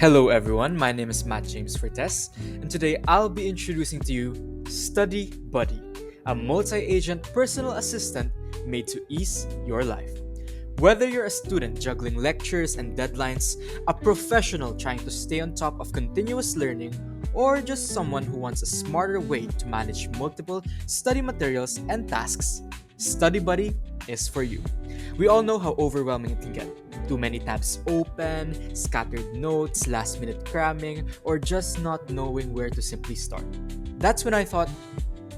Hello everyone, my name is Matt James Fortes, and today I'll be introducing to you Study Buddy, a multi-agent personal assistant made to ease your life. Whether you're a student juggling lectures and deadlines, a professional trying to stay on top of continuous learning, or just someone who wants a smarter way to manage multiple study materials and tasks, Study Buddy is for you. We all know how overwhelming it can get. Too many tabs open, scattered notes, last minute cramming, or just not knowing where to simply start. That's when I thought,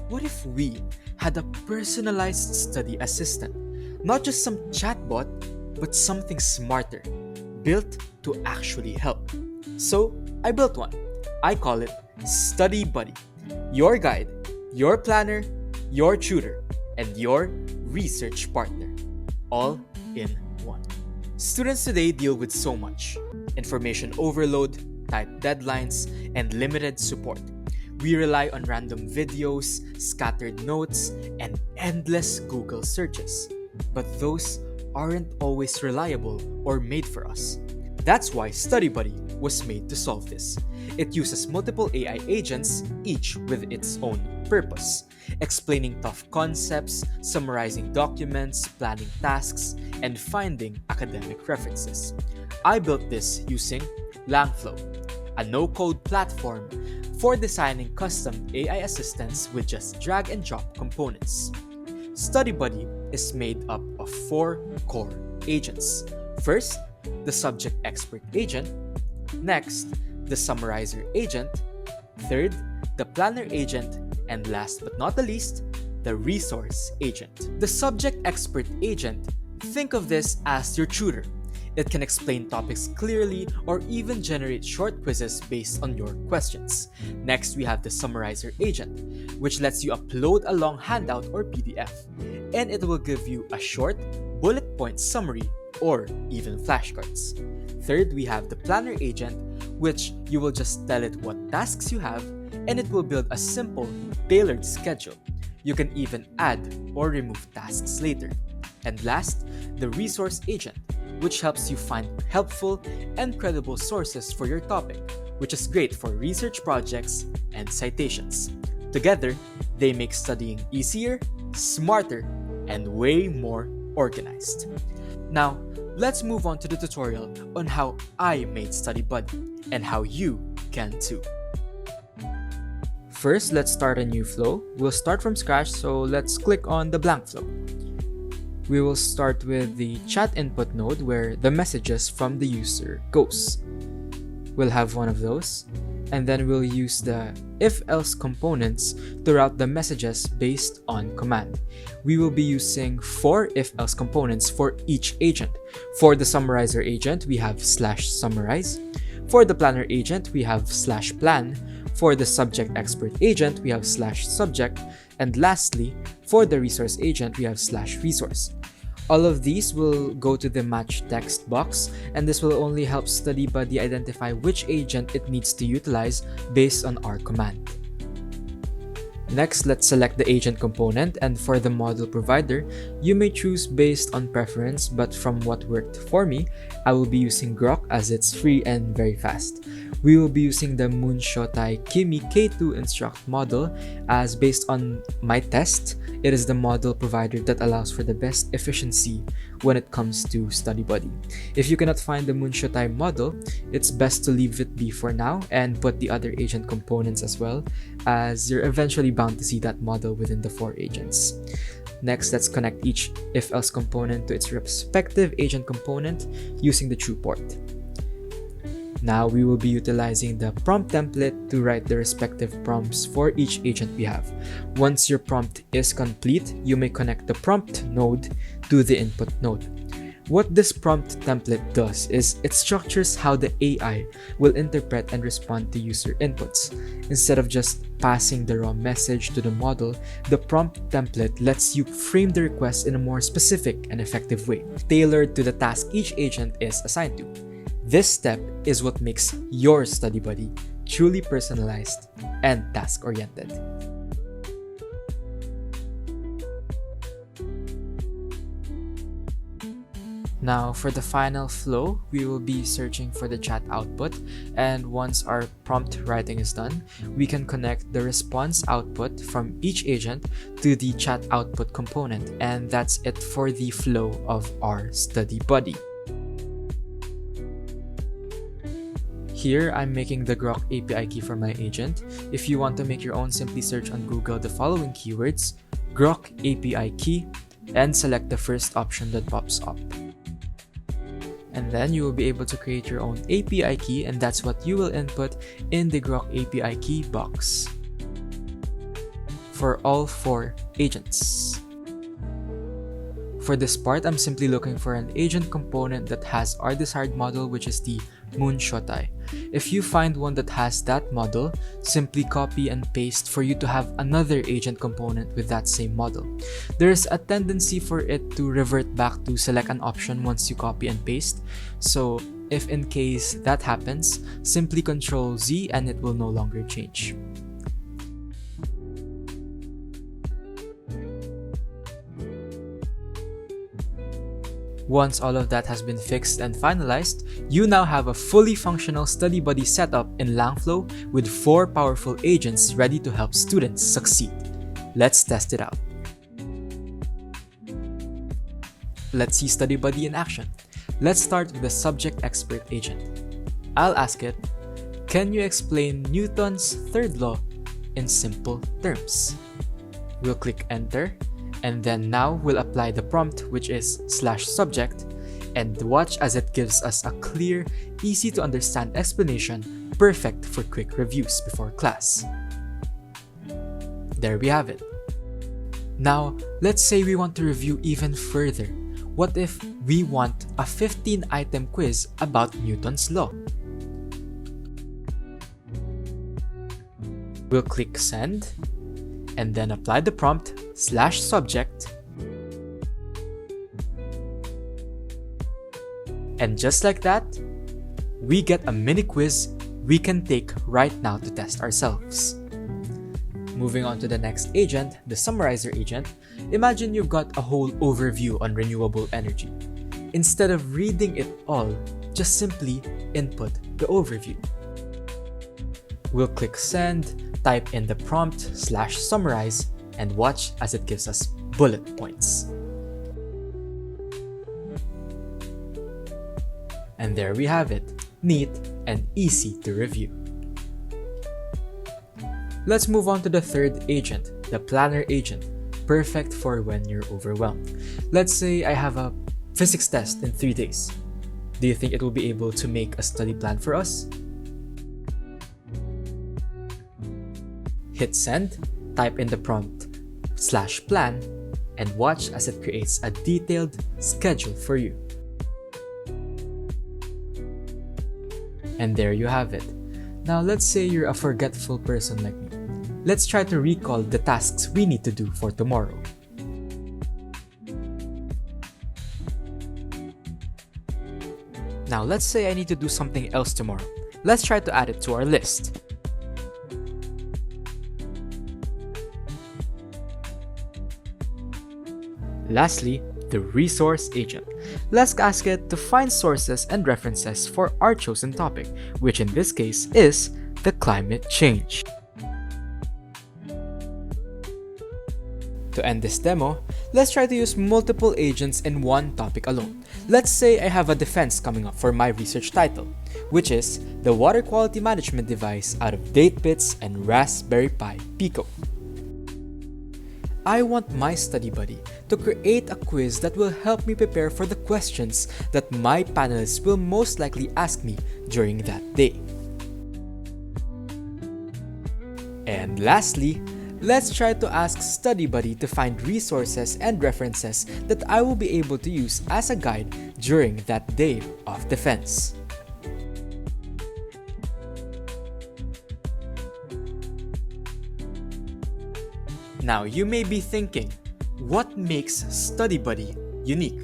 what if we had a personalized study assistant? Not just some chatbot, but something smarter, built to actually help. So I built one. I call it Study Buddy. Your guide, your planner, your tutor, and your research partner. All in one. Students today deal with so much information overload, tight deadlines, and limited support. We rely on random videos, scattered notes, and endless Google searches. But those aren't always reliable or made for us. That's why Study Buddy was made to solve this. It uses multiple AI agents, each with its own purpose, explaining tough concepts, summarizing documents, planning tasks, and finding academic references. I built this using Langflow, a no-code platform for designing custom AI assistants with just drag and drop components. Study Buddy is made up of 4 core agents. First, the subject expert agent. Next, the summarizer agent. Third, the planner agent. And last but not the least, the resource agent. The subject expert agent, think of this as your tutor. It can explain topics clearly or even generate short quizzes based on your questions. Next, we have the summarizer agent, which lets you upload a long handout or PDF, and it will give you a short, bullet point summary or even flashcards. Third, we have the planner agent, which you will just tell it what tasks you have, and it will build a simple, tailored schedule. You can even add or remove tasks later. And last, the resource agent, which helps you find helpful and credible sources for your topic, which is great for research projects and citations. Together, they make studying easier, smarter, and way more organized. Now, let's move on to the tutorial on how I made Study Buddy and how you can too. First, let's start a new flow. We'll start from scratch, so let's click on the blank flow. We will start with the chat input node where the messages from the user goes. We'll have one of those, and then we'll use the if-else components to route the messages based on command. We will be using 4 if-else components for each agent. For the summarizer agent, we have /summarize. For the planner agent, we have /plan. For the subject expert agent, we have /subject. And lastly, for the resource agent, we have /resource. All of these will go to the match text box, and this will only help Study Buddy identify which agent it needs to utilize based on our command. Next, let's select the agent component, and for the model provider, you may choose based on preference, but from what worked for me, I will be using Grok as it's free and very fast. We will be using the Moonshotai Kimi K2 Instruct model as based on my test, it is the model provider that allows for the best efficiency when it comes to Study Buddy. If you cannot find the Moonshotai model, it's best to leave it be for now and put the other agent components as well, as you're eventually bound to see that model within the 4 agents. Next, let's connect each if-else component to its respective agent component using the true port. Now we will be utilizing the prompt template to write the respective prompts for each agent we have. Once your prompt is complete, you may connect the prompt node to the input node. What this prompt template does is it structures how the AI will interpret and respond to user inputs. Instead of just passing the raw message to the model, the prompt template lets you frame the request in a more specific and effective way, tailored to the task each agent is assigned to. This step is what makes your Study Buddy truly personalized and task-oriented. Now, for the final flow, we will be searching for the chat output, and once our prompt writing is done, we can connect the response output from each agent to the chat output component, and that's it for the flow of our study buddy. Here, I'm making the Grok API key for my agent. If you want to make your own, simply search on Google the following keywords: Grok API key, and select the first option that pops up. And then you will be able to create your own API key, and that's what you will input in the Grok API key box for all 4 agents. For this part, I'm simply looking for an agent component that has our desired model, which is the Moonshotai. If you find one that has that model, simply copy and paste for you to have another agent component with that same model. There's a tendency for it to revert back to select an option once you copy and paste, so if in case that happens, simply Ctrl Z and it will no longer change. Once all of that has been fixed and finalized, you now have a fully functional study buddy setup in Langflow with 4 powerful agents ready to help students succeed. Let's test it out. Let's see Study Buddy in action. Let's start with the subject expert agent. I'll ask it, can you explain Newton's third law in simple terms? We'll click enter, and then now we'll apply the prompt, which is /subject, and watch as it gives us a clear, easy to understand explanation, perfect for quick reviews before class. There we have it. Now, let's say we want to review even further. What if we want a 15-item quiz about Newton's law? We'll click send, and then apply the prompt /subject, and just like that, we get a mini quiz we can take right now to test ourselves. Moving on to the next agent, the summarizer agent, imagine you've got a whole overview on renewable energy. Instead of reading it all, just simply input the overview. We'll click send, type in the prompt /summarize, and watch as it gives us bullet points. And there we have it, neat and easy to review. Let's move on to the third agent, the planner agent, perfect for when you're overwhelmed. Let's say I have a physics test in 3 days. Do you think it will be able to make a study plan for us? Hit send, type in the prompt /plan, and watch as it creates a detailed schedule for you. And there you have it. Now let's say you're a forgetful person like me. Let's try to recall the tasks we need to do for tomorrow. Now let's say I need to do something else tomorrow. Let's try to add it to our list. Lastly, the resource agent. Let's ask it to find sources and references for our chosen topic, which in this case is the climate change. To end this demo, let's try to use multiple agents in one topic alone. Let's say I have a defense coming up for my research title, which is the water quality management device out of DateBits and Raspberry Pi Pico. I want my study buddy to create a quiz that will help me prepare for the questions that my panelists will most likely ask me during that day. And lastly, let's try to ask Study Buddy to find resources and references that I will be able to use as a guide during that day of defense. Now you may be thinking, what makes Study Buddy unique?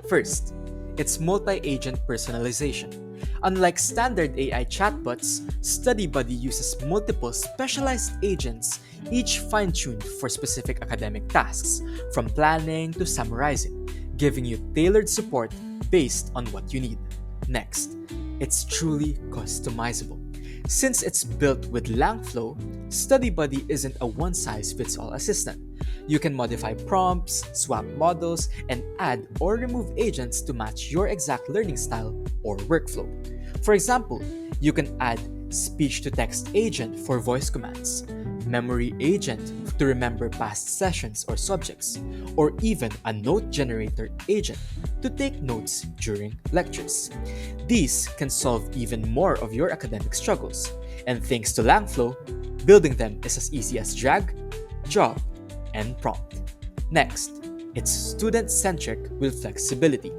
First, it's multi-agent personalization. Unlike standard AI chatbots, Study Buddy uses multiple specialized agents, each fine-tuned for specific academic tasks, from planning to summarizing, giving you tailored support based on what you need. Next, it's truly customizable. Since it's built with Langflow, Study Buddy isn't a one-size-fits-all assistant. You can modify prompts, swap models, and add or remove agents to match your exact learning style or workflow. For example, you can add speech-to-text agent for voice commands, memory agent to remember past sessions or subjects, or even a note generator agent to take notes during lectures. These can solve even more of your academic struggles, and thanks to Langflow, building them is as easy as drag, drop, and prompt. Next, it's student-centric with flexibility.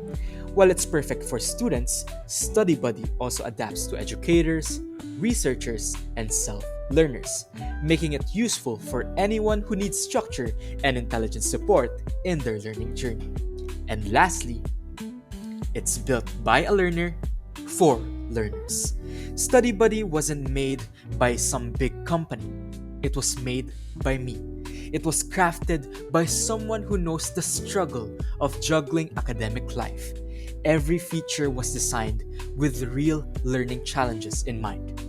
While it's perfect for students, Study Buddy also adapts to educators, researchers, and self-learners, making it useful for anyone who needs structure and intelligent support in their learning journey. And lastly, it's built by a learner for learners. Study Buddy wasn't made by some big company. It was made by me. It was crafted by someone who knows the struggle of juggling academic life. Every feature was designed with real learning challenges in mind.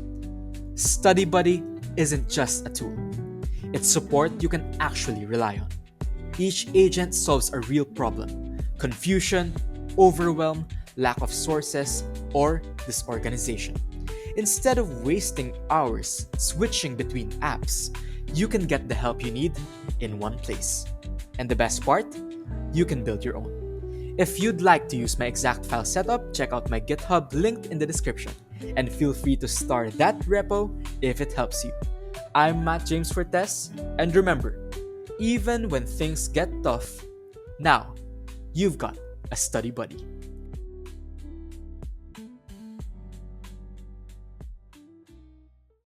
Study Buddy isn't just a tool. It's support you can actually rely on. Each agent solves a real problem: confusion, overwhelm, lack of sources, or disorganization. Instead of wasting hours switching between apps, you can get the help you need in one place. And the best part? You can build your own. If you'd like to use my exact file setup, check out my GitHub linked in the description. And feel free to start that repo if it helps you. I'm Matt James for Tess, and remember, even when things get tough, now you've got a study buddy.